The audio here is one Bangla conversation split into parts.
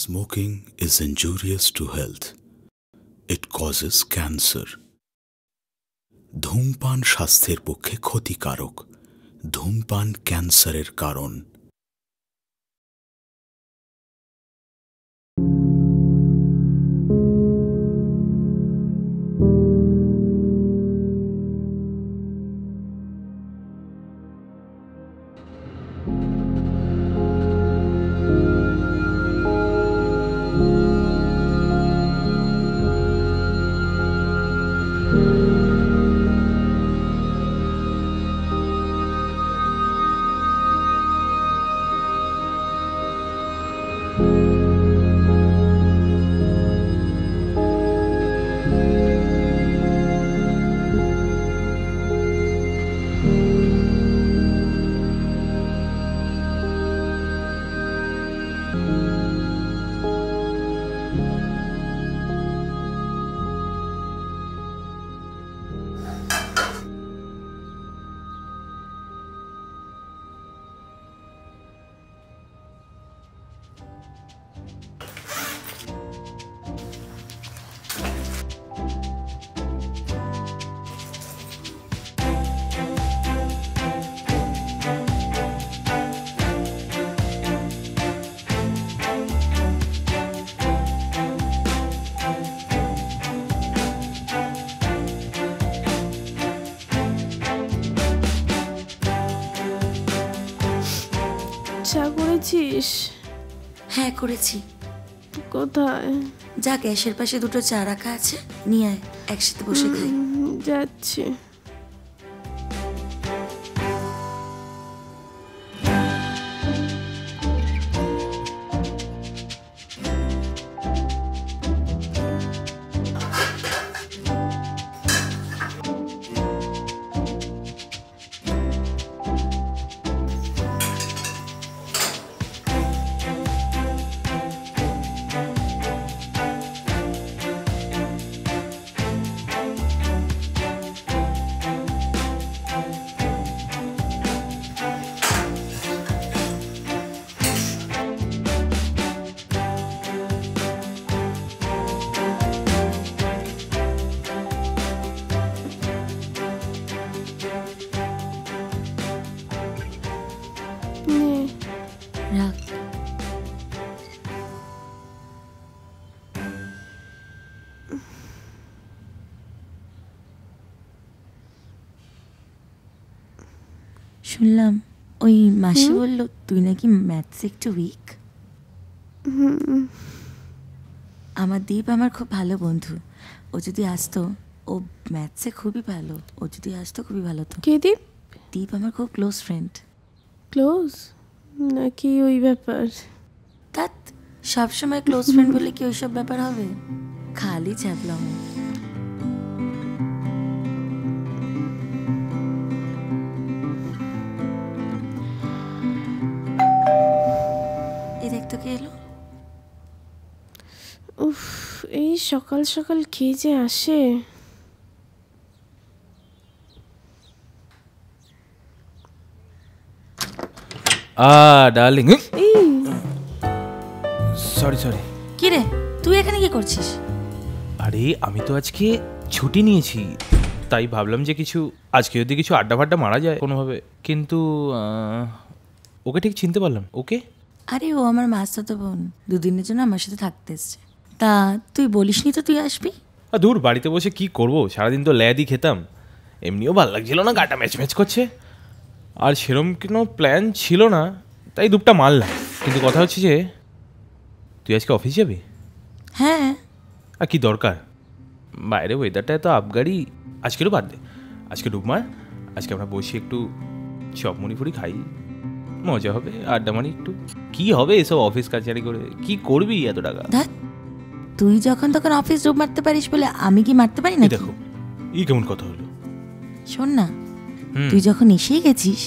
Smoking is injurious to health. It causes cancer. ধূমপান স্বাস্থ্যের পক্ষে ক্ষতিকারক। ধূমপান ক্যান্সারের কারণ। চা করেছিস? হ্যাঁ করেছি। কোথায়? যা গ্যাসের পাশে দুটো চা রাখা আছে, নিয়ে আয়, একসাথে বসে খাই। যাচ্ছি। রাখ। শুনলাম ওই মাসি বলল তুই নাকি ম্যাথস একটু উইক। আমার দীপ আমার খুব ভালো বন্ধু, ও যদি আসতো, ও ম্যাথসে খুবই ভালো, ও যদি আসতো খুবই ভালো তো। কে দীপ? দীপ আমার খুব ক্লোজ ফ্রেন্ড। ক্লোজ নাকি ওই ব্যাপার? তা সবসময় ক্লোজ ফ্রেন্ড বলে কি ওইসব ব্যাপার হবে? খালি চাপলাম। এই দেখ তো কে এলো। উফ, এই সকাল সকাল কে যে আসে। ডার্লিং, এই সরি। কি রে, তুই এখানে কি করছিস? আরে আমি তো আজকে ছুটি নিয়েছি, তাই ভাবলাম যে আজকে যদি কিছু আড্ডা ফাড্ডা মারা যায় কোনোভাবে, কিন্তু ওকে ঠিক চিনতে পারলাম। ওকে? আরে ও আমার মাস্তুতো বোন, দুদিনের জন্য আমার সাথে থাকতে এসছে। তা তুই বলিসনি তো তুই আসবি? দূর, বাড়িতে বসে কি করবো, সারাদিন তো ল্যাদি খেতাম, এমনিও ভালো লাগছিল না, গাটা ম্যাচ করছে, আর সেরম কোনো প্ল্যান ছিল না, তাই দুপটা মারলাম। কিন্তু কথা হচ্ছে যে তুই আজকে অফিস যাবি? হ্যাঁ। আর কি দরকার, বাইরে ওয়েদারটা এত আবগাড়ি, আজকেরও বাদ দে, আজকে ডুব মার, আজকে আমরা বসে একটু চপ মুড়ি ফুড়ি খাই, মজা হবে, আড্ডা মারি একটু। কি হবে এসব অফিস কাচারি করে, কি করবি এত টাকা? তুই যখন তখন অফিস ডুব মারতে পারিস বলে আমি কি মারতে পারি না? দেখো কেমন কথা হলো। শোন না, তুই যখন এসেই গেছিস,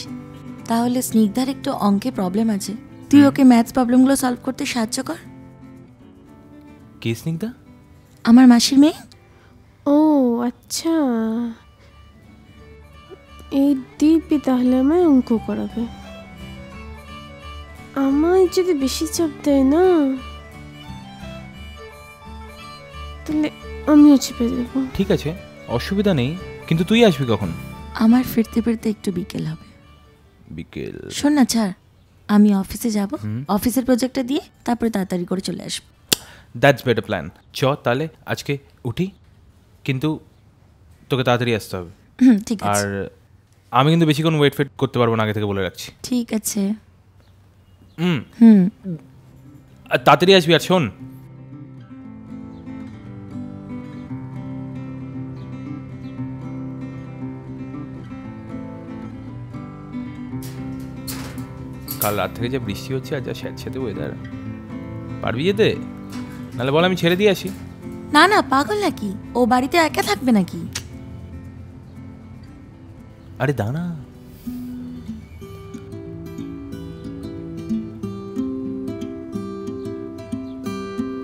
তাহলে স্নিগ্ধার একটু অঙ্কে প্রবলেম আছে, তুই ওকে ম্যাথস প্রবলেমগুলো সলভ করতে সাহায্য কর। কে স্নিগ্ধা? আমার মাসির মেয়ে। ও আচ্ছা, এই দীপই তাহলে আমায় অঙ্ক করাবে। আমায় যদি বেশি চাপ দেয় না, তাহলে আমিও চেপে দেবো। ঠিক আছে, অসুবিধা নেই, কিন্তু তুই আসবি কখন? আমার ফিরতে ফিরতে একটু বিকেল হবে। বিকেল? শোন না ছাড়, আমি অফিসে যাব, অফিসের প্রজেক্টটা দিয়ে তারপরে তাড়াতাড়ি করে চলে আসবো। That's better plan. চ তাহলে আজকে উঠি, কিন্তু তোকে তাড়াতাড়ি আসতে হবে। ঠিক আর আছে। আমি কিন্তু বেশিক্ষণ ওয়েট ফেট করতে পারবো না, আগে থেকে বলে রাখছি। ঠিক আছে। আর তাড়াতাড়ি আসবি। আর শোন, কাল রাত থেকে যে বৃষ্টি হচ্ছে আর যা স্যাঁতস্যাঁতে ওয়েদার, পারবি যেতে? নাহলে বল আমি ছেড়ে দিয়ে আসি। না না, পাগল নাকি? ও বাড়িতে একা থাকবে নাকি? আরে দাঁড়া,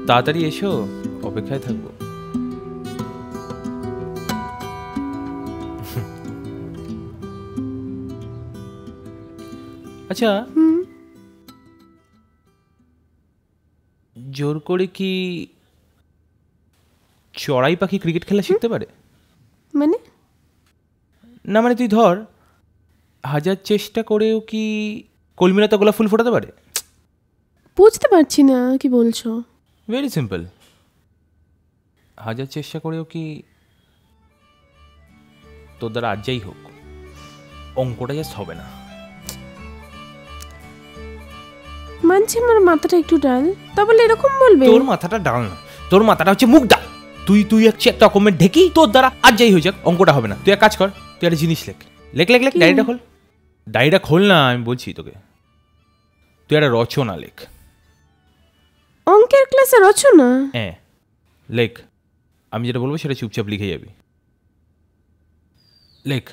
তাড়াতাড়ি এসো, অপেক্ষায় থাকবো। আচ্ছা, জোর করে কি চড়াই পাখি ক্রিকেট খেলা শিখতে পারে? মানে? না মানে তুই ধর 1000 চেষ্টা করেও কি কলমিনাতে গোলাপ ফুল ফোটাতে পারে? বুঝতে পারছি না কি বলছো। ভেরি সিম্পল, 1000 চেষ্টা করেও কি তোর দ্বারা আর যাই হোক অঙ্কটা জাস্ট হবে না। মানছি আমার মাথাটা একটু ডাল, তা বলে এরকম বলবে? তোর মাথাটা ডাল না, তোর মাথাটা হচ্ছে মুখ ডাল। তুই হচ্ছে একটা রকমের ঢেকি, তোর দ্বারা আর যাই হয়ে যাক অঙ্কটা হবে না। তুই এক কাজ কর, তুই একটা জিনিস লেখ। ডায়েরিটা খোল। ডায়েরিটা খোল না, আমি বলছি তোকে। তুই একটা রচনা লেখ। অঙ্কের ক্লাসে রচনা? হ্যাঁ লেখ, আমি যেটা বলবো সেটা চুপচাপ লিখে যাবি। লেখ,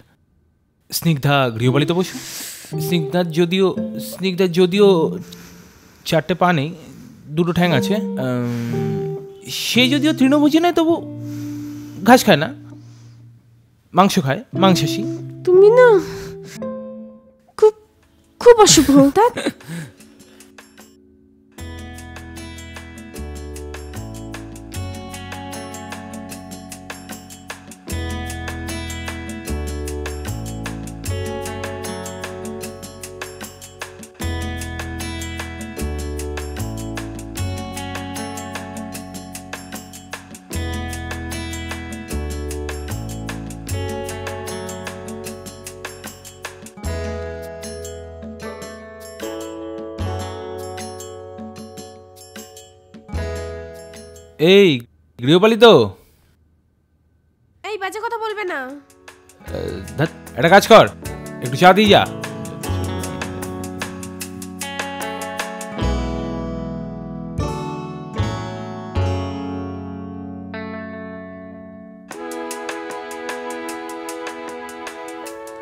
স্নিগ্ধা গৃহপালিত পশু। স্নিগ্ধার যদিও 4টে পা নেই, 2টো ঠ্যাং আছে। সে যদিও তৃণভোজী নয়, তবু ঘাস খায় না, মাংস খায়, মাংসাশী। তুমি না খুব খুব অশুভ। এই গৃহপালিত, এই বাজে কথা বলবে না। একটা কাজ কর, একটু চা দিয়ে যা।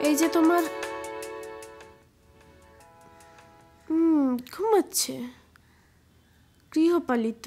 এই যে তোমার ঘুমাচ্ছে গৃহপালিত।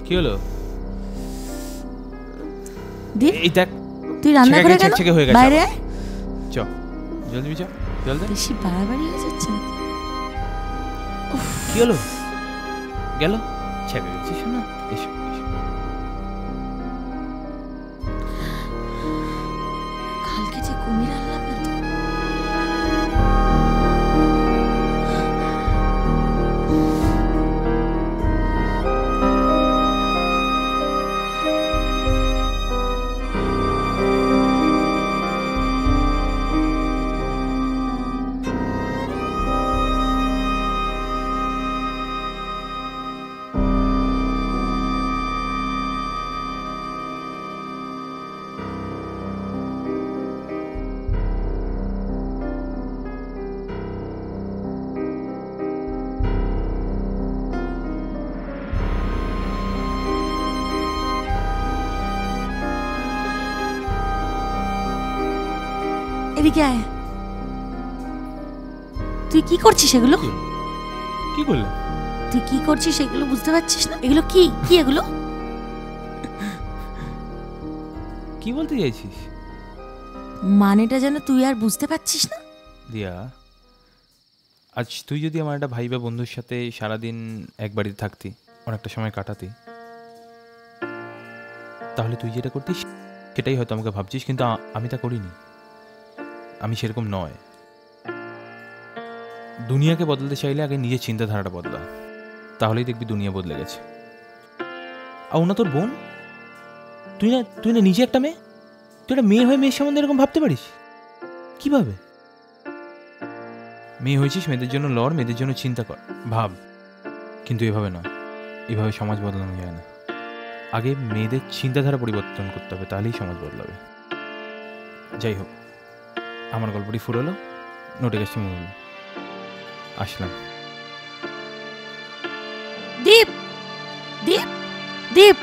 কি হলো? দীপ, এই দেখ, তুই রান্না করে কেন ছেকে হয়ে গেছে বাইরে আবার। চ জলদি চ, জল দে। বেশি বাড়াবাড়ি হয়ে যাচ্ছে না? কি হলো? গেল, ছেকে গেছিস না? এসো এসো। কালকে যে কুমির আনলাম না তো। এদিকে আয়। তুই কি করছিস এগুলো? কি করলে? তুই কি করছিস এগুলো বুঝতে পারছিস না? এগুলো কি কি এগুলো? কি বলতে চাইছিস? মানেটা যেন তুই আর বুঝতে পারছিস না। দিয়া, আজ তুই যদি আমার একটা ভাই বা বন্ধুর সাথে সারাদিন এক বাড়িতে থাকতি, অনেকটা সময় কাটাতি, তাহলে তুই যেটা করতিস সেটাই হয়তো আমাকে ভাবছিস, কিন্তু আমি তা করিনি। আমি সেরকম নয়। দুনিয়াকে বদলাতে চাইলে আগে নিজের চিন্তাধারাটা বদলা, তাহলেই দেখবি দুনিয়া বদলে গেছে। আর না তোর বোন, তুই না নিজে একটা মেয়ে, তুই একটা মেয়ে হয়ে মেয়ের সম্বন্ধে এরকম ভাবতে পারিস? কিভাবে? মেয়ে হয়েছিস, মেয়েদের জন্য লড়, মেয়েদের জন্য চিন্তা কর, ভাব। কিন্তু এভাবে না, এভাবে সমাজ বদলানো যায় না। আগে মেয়েদের চিন্তাধারা পরিবর্তন করতে হবে, তাহলেই সমাজ বদলাবে। যাই হোক, আমার গল্পটি ফুরলো, নোটে গেছি মনে হলো। আসলাম। দীপ, দীপ, দীপ।